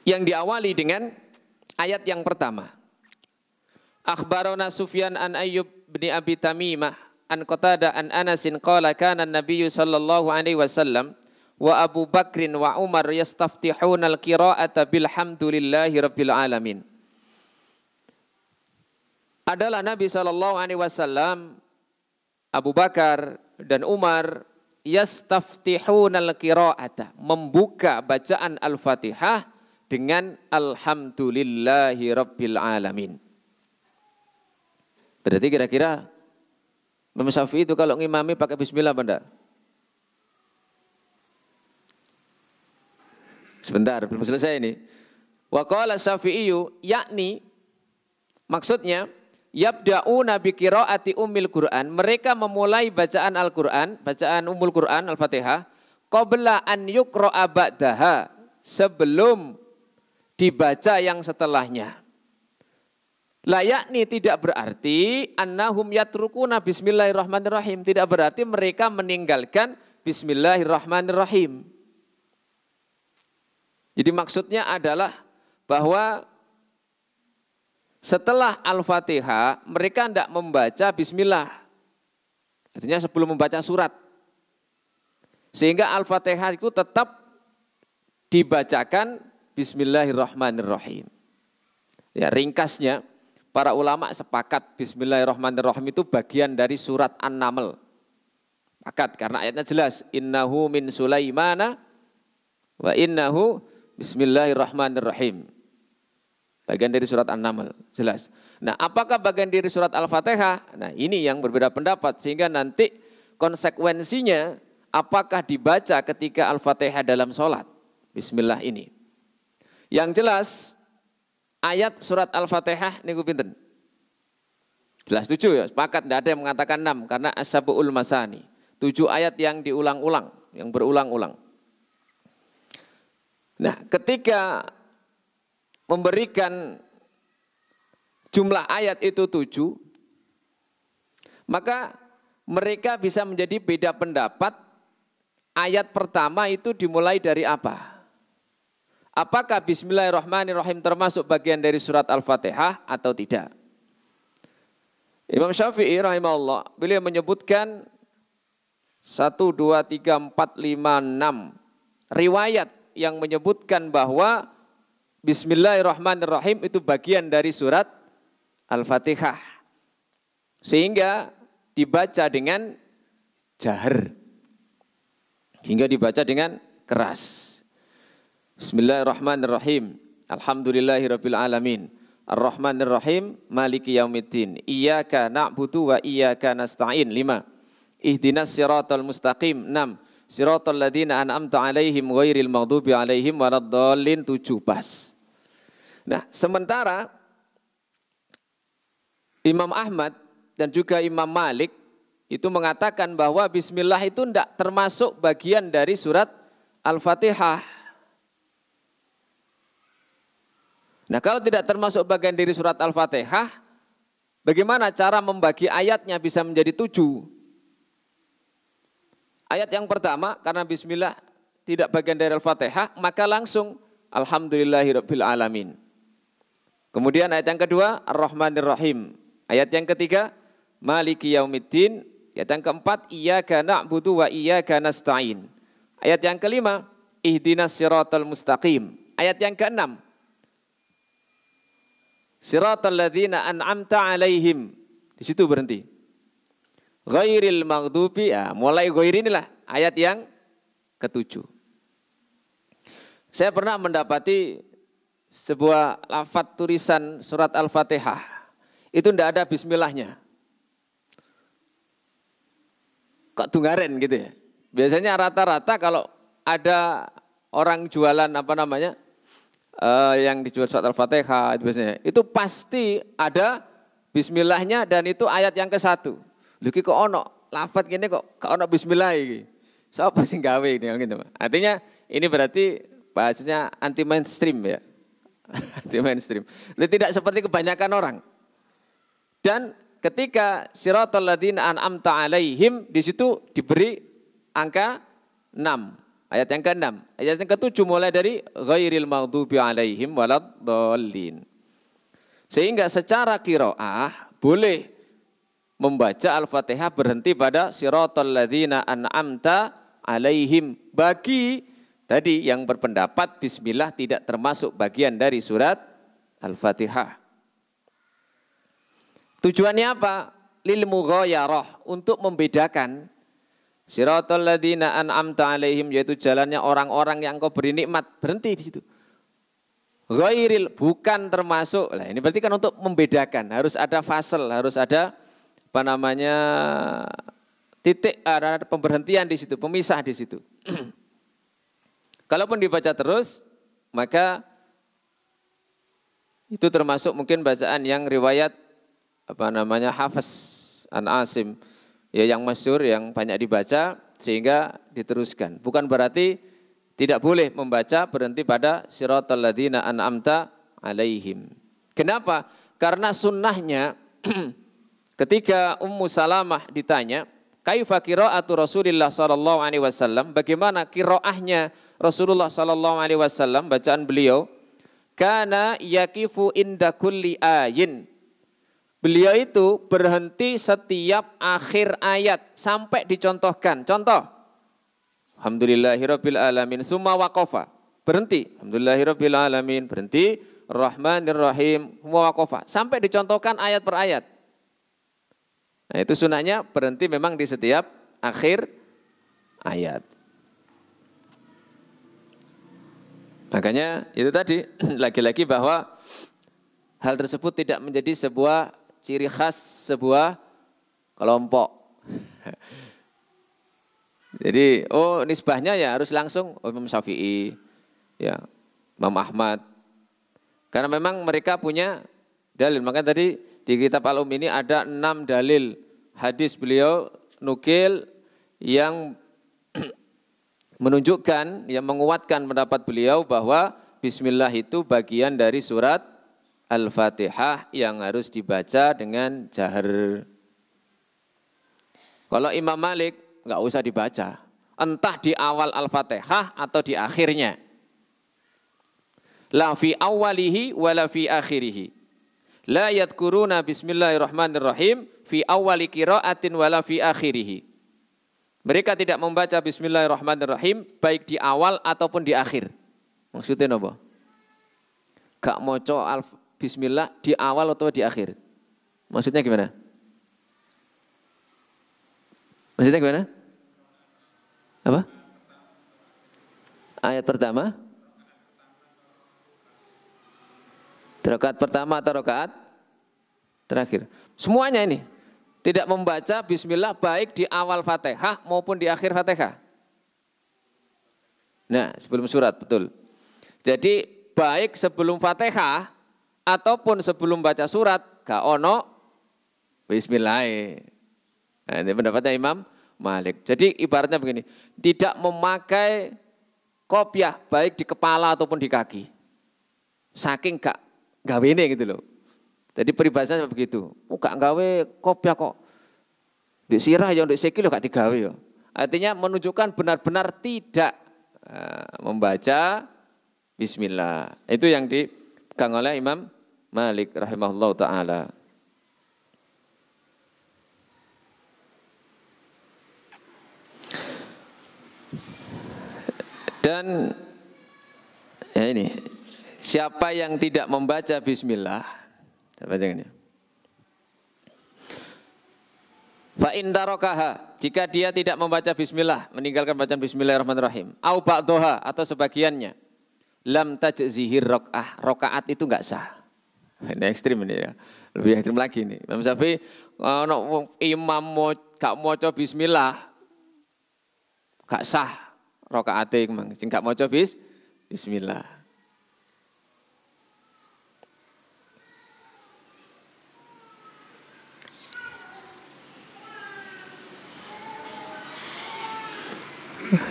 Yang diawali dengan ayat yang pertama. Akhbarana Sufyan an Ayyub bin Abi Tamimah an Qatadah an Anasin qala kana an-nabiy sallallahu alaihi wasallam wa Abu Bakrin wa Umar yastaftihuna al-qira'ata bilhamdulillahi rabbil alamin. Adalah Nabi sallallahu alaihi wasallam, Abu Bakar dan Umar yastaftihuna al-qira'ata, membuka bacaan Al-Fatihah dengan alhamdulillahi rabbil alamin. Berarti kira-kira Imam Syafi'i itu kalau ngimami pakai bismillah apa enggak? Sebentar, belum selesai ini. Wa qala Syafi'iyyu, yakni maksudnya yabda'una bi qiraati ummil Qur'an, mereka memulai bacaan Al-Qur'an, bacaan Ummul Qur'an Al-Fatihah qabla an yuqra'a ba'daha, sebelum dibaca yang setelahnya. La yakni tidak berarti annahum yatrukuna bismillahirrahmanirrahim, tidak berarti mereka meninggalkan bismillahirrahmanirrahim. Jadi maksudnya adalah bahwa setelah Al-Fatihah mereka tidak membaca bismillah. Artinya sebelum membaca surat. Sehingga Al-Fatihah itu tetap dibacakan bismillahirrahmanirrahim. Ya, ringkasnya para ulama sepakat bismillahirrahmanirrahim itu bagian dari surat An-Naml. Sepakat karena ayatnya jelas, innahu min Sulaimana wa innahu bismillahirrahmanirrahim. Bagian dari surat An-Naml, jelas. Nah, apakah bagian dari surat Al-Fatihah? Nah, ini yang berbeda pendapat, sehingga nanti konsekuensinya apakah dibaca ketika Al-Fatihah dalam sholat? Bismillah ini. Yang jelas ayat surat Al-Fatihah niku pinten? Jelas 7 ya, sepakat, tidak ada yang mengatakan 6 karena as-sab'ul masani. 7 ayat yang diulang-ulang, yang berulang-ulang. Nah, ketika memberikan jumlah ayat itu 7, maka mereka bisa menjadi beda pendapat. Ayat pertama itu dimulai dari apa? Apakah bismillahirrahmanirrahim termasuk bagian dari surat Al-Fatihah atau tidak? Imam Syafi'i rahimahullah, beliau menyebutkan 1, 2, 3, 4, 5, 6 riwayat yang menyebutkan bahwa bismillahirrahmanirrahim itu bagian dari surat Al-Fatihah. Sehingga dibaca dengan jahar. Sehingga dibaca dengan keras. Bismillahirrahmanirrahim. Alhamdulillahirabbil alamin. Ar-Rahmanir-Rahim, Maliki yaumiddin. Iyyaka na'budu wa iyyaka nasta'in. 5. Ihdinas siratal mustaqim. 6. Siratal ladzina an'amta 'alaihim ghairil maghdubi alaihim waladdallin. 7 pas. Nah, sementara Imam Ahmad dan juga Imam Malik itu mengatakan bahwa bismillah itu tidak termasuk bagian dari surat Al-Fatihah. Nah, kalau tidak termasuk bagian dari surat Al-Fatihah, Bagaimana cara membagi ayatnya bisa menjadi 7? Ayat yang pertama, karena bismillah tidak bagian dari Al-Fatihah, maka langsung Alhamdulillahirabbil alamin. Kemudian ayat yang kedua, Ar-Rahmanir Rahim. Ayat yang ketiga, Maliki Yaumiddin. Ayat yang keempat, Iyyaka na'budu wa iyyaka nasta'in. Ayat yang kelima, Ihdinas siratal mustaqim. Ayat yang keenam, Siratal ladzina an'amta alaihim. Di situ berhenti. Ghairil maghdubi, ya, mulai ghair inilah ayat yang ketujuh. Saya pernah mendapati sebuah lafaz tulisan surat Al-Fatihah. Itu tidak ada bismillahnya. Kok tungaren gitu ya. Biasanya rata-rata kalau ada orang jualan yang dijual surat Al-Fatihah biasanya, itu pasti ada bismillahnya dan itu ayat yang ke-1. Lagi kok ono lafaz gini kok ono bismillah iki. Siapa sing gawe ini gitu. Artinya ini berarti bahasanya anti mainstream ya. Anti mainstream. Tidak seperti kebanyakan orang. Dan ketika siratal ladzina an'amta alaihim, di situ diberi angka 6. Ayat yang ke-6. Ayat yang ke-7 mulai dari ghairil maghdubi alaihim waladdallin. Sehingga secara qiraah boleh membaca Al-Fatihah berhenti pada siratal ladzina an'amta alaihim. Bagi tadi yang berpendapat bismillah tidak termasuk bagian dari surat Al-Fatihah. Tujuannya apa? Lil mughayarah, untuk membedakan siratal ladzina an'amta alaihim, yaitu jalannya orang-orang yang Engkau beri nikmat, berhenti di situ. Ghairil, bukan termasuk. Nah, ini berarti kan untuk membedakan, harus ada fasal, harus ada titik, ada pemberhentian di situ, pemisah di situ. Kalaupun dibaca terus, maka itu termasuk mungkin bacaan yang riwayat Hafs an Asim, ya, yang masyhur, yang banyak dibaca sehingga diteruskan. Bukan berarti tidak boleh membaca berhenti pada siratal ladzina an'amta alaihim. Kenapa? Karena sunnahnya ketika Ummu Salamah ditanya, kaifa qiraatu Rasulillah sallallahu alaihi wasallam, bagaimana qiraahnya Rasulullah sallallahu alaihi wasallam, bacaan beliau, kana yaqifu inda kulli ayin. Beliau itu berhenti setiap akhir ayat sampai dicontohkan. Contoh, Alhamdulillahirabbil alamin, summa waqafa, berhenti. Alhamdulillahirabbil alamin, berhenti. Rahmanir Rahim, summa waqafa, sampai dicontohkan ayat per ayat. Nah, itu sunahnya berhenti memang di setiap akhir ayat. Makanya itu tadi lagi-lagi bahwa hal tersebut tidak menjadi sebuah ciri khas sebuah kelompok. Jadi nisbahnya ya harus langsung Imam Syafi'i, ya, Imam Ahmad. Karena memang mereka punya dalil. Maka tadi di kitab Al-Um ini ada 6 dalil hadis beliau nukil yang menunjukkan, yang menguatkan pendapat beliau bahwa bismillah itu bagian dari surat Al-Fatihah yang harus dibaca dengan jahar. Kalau Imam Malik enggak usah dibaca, entah di awal Al-Fatihah atau di akhirnya. La fi awwalihi wa la fi akhirihi. La yadkuruna bismillahirrahmanirrahim fi awwali qiraatin wa la fi akhirihi. Mereka tidak membaca bismillahirrahmanirrahim baik di awal ataupun di akhir. Maksudnya apa? Gak maca bismillah di awal atau di akhir. Maksudnya gimana? Maksudnya gimana? Apa? Ayat pertama? Rakaat pertama atau rakaat terakhir? Semuanya ini tidak membaca bismillah baik di awal Fatihah maupun di akhir Fatihah. Nah, sebelum surat, betul. Jadi baik sebelum Fatihah ataupun sebelum baca surat gak ono bismillah. Nah, ini pendapatnya Imam Malik. Jadi ibaratnya begini, tidak memakai kopiah baik di kepala ataupun di kaki. Saking gak gawene gitu loh. Jadi peribahasanya begitu. Gak gawe kopiah kok. Di sirah ya, di sikil gak digawe ya. Artinya menunjukkan benar-benar tidak membaca bismillah. Itu yang dipegang oleh Imam Malik rahimahullah ta'ala. Dan ya ini, siapa yang tidak membaca bismillah, fa in tarakaha, jika dia tidak membaca bismillah, meninggalkan bacaan bismillahirrahmanirrahim, au ba'daha atau sebagiannya, lam tajzihir rakaat itu enggak sah. Ini ekstrim ini ya. Lebih ekstrim lagi nih. Imam Syafi'i imam gak maca bismillah gak sah rakaate memang sing gak maca bismillah.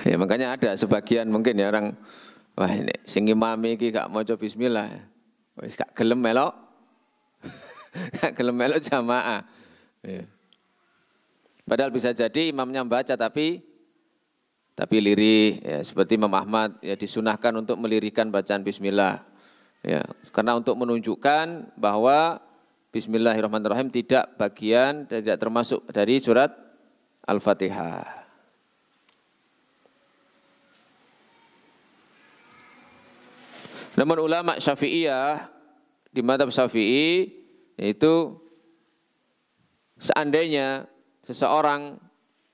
Ya makanya ada sebagian mungkin ya orang, wah ini sing imami iki gak maca bismillah. Wis gak gelem melok. Gak gelem melok jamaah. Ya. Padahal bisa jadi imamnya membaca tapi lirih ya, seperti Imam Ahmad ya, disunahkan untuk melirikan bacaan bismillah. Ya, karena untuk menunjukkan bahwa bismillahirrahmanirrahim tidak bagian, tidak termasuk dari surat Al-Fatihah. Namun ulama Syafi'iyah di mazhab Syafi'i itu seandainya seseorang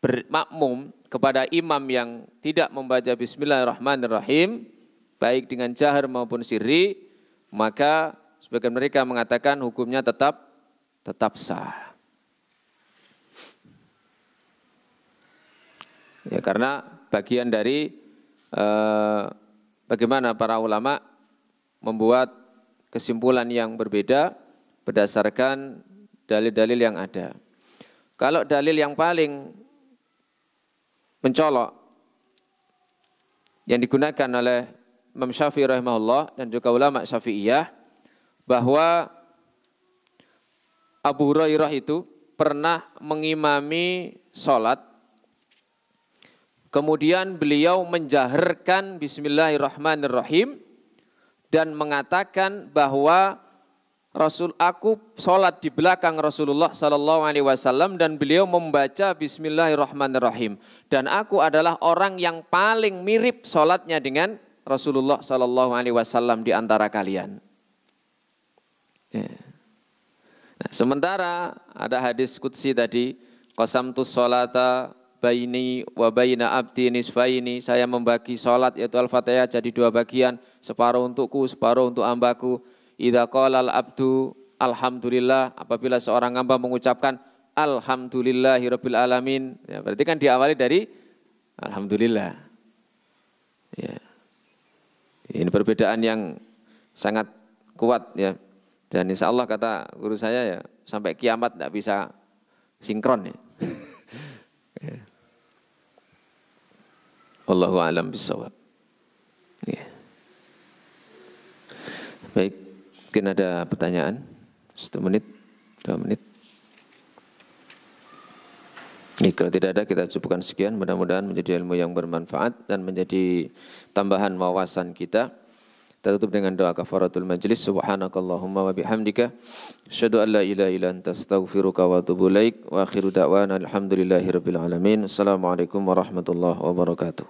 bermakmum kepada imam yang tidak membaca bismillahirrahmanirrahim baik dengan jahar maupun sirri, maka sebagian mereka mengatakan hukumnya tetap sah. Ya, karena bagian dari bagaimana para ulama membuat kesimpulan yang berbeda berdasarkan dalil-dalil yang ada. Kalau dalil yang paling mencolok yang digunakan oleh Imam Syafi'i rahimahullah dan juga ulama Syafi'iyah, bahwa Abu Hurairah itu pernah mengimami sholat, kemudian beliau menjaharkan bismillahirrahmanirrahim dan mengatakan bahwa aku sholat di belakang Rasulullah Sallallahu Alaihi Wasallam dan beliau membaca Bismillahirrahmanirrahim, dan aku adalah orang yang paling mirip sholatnya dengan Rasulullah Sallallahu Alaihi Wasallam di antara kalian. Ya. Nah, sementara ada hadis qudsi tadi, qasamtus sholata baini wa baina abdi nisfaini, saya membagi sholat yaitu Al-Fatihah jadi dua bagian, separuh untukku, separuh untuk hambaku. Idza qala al-abdu alhamdulillah, apabila seorang hamba mengucapkan alhamdulillahirabbil alamin, ya, berarti kan diawali dari alhamdulillah. Ya. Ini perbedaan yang sangat kuat ya. Dan insya Allah kata guru saya ya, sampai kiamat tidak bisa sinkron ya. Ya. Wallahu a'lam bishawab. Ya. Baik. Mungkin ada pertanyaan, 1 menit, 2 menit. Nih, kalau tidak ada kita cukupkan sekian, mudah-mudahan menjadi ilmu yang bermanfaat dan menjadi tambahan wawasan kita. Kita tutup dengan doa kafaratul majlis. Subhanakallahumma wa bihamdika asyhadu an la ilaha illa anta astaghfiruka wa atubu ilaik wa akhiru da'wana alhamdulillahirabbil alamin. Assalamualaikum warahmatullahi wabarakatuh.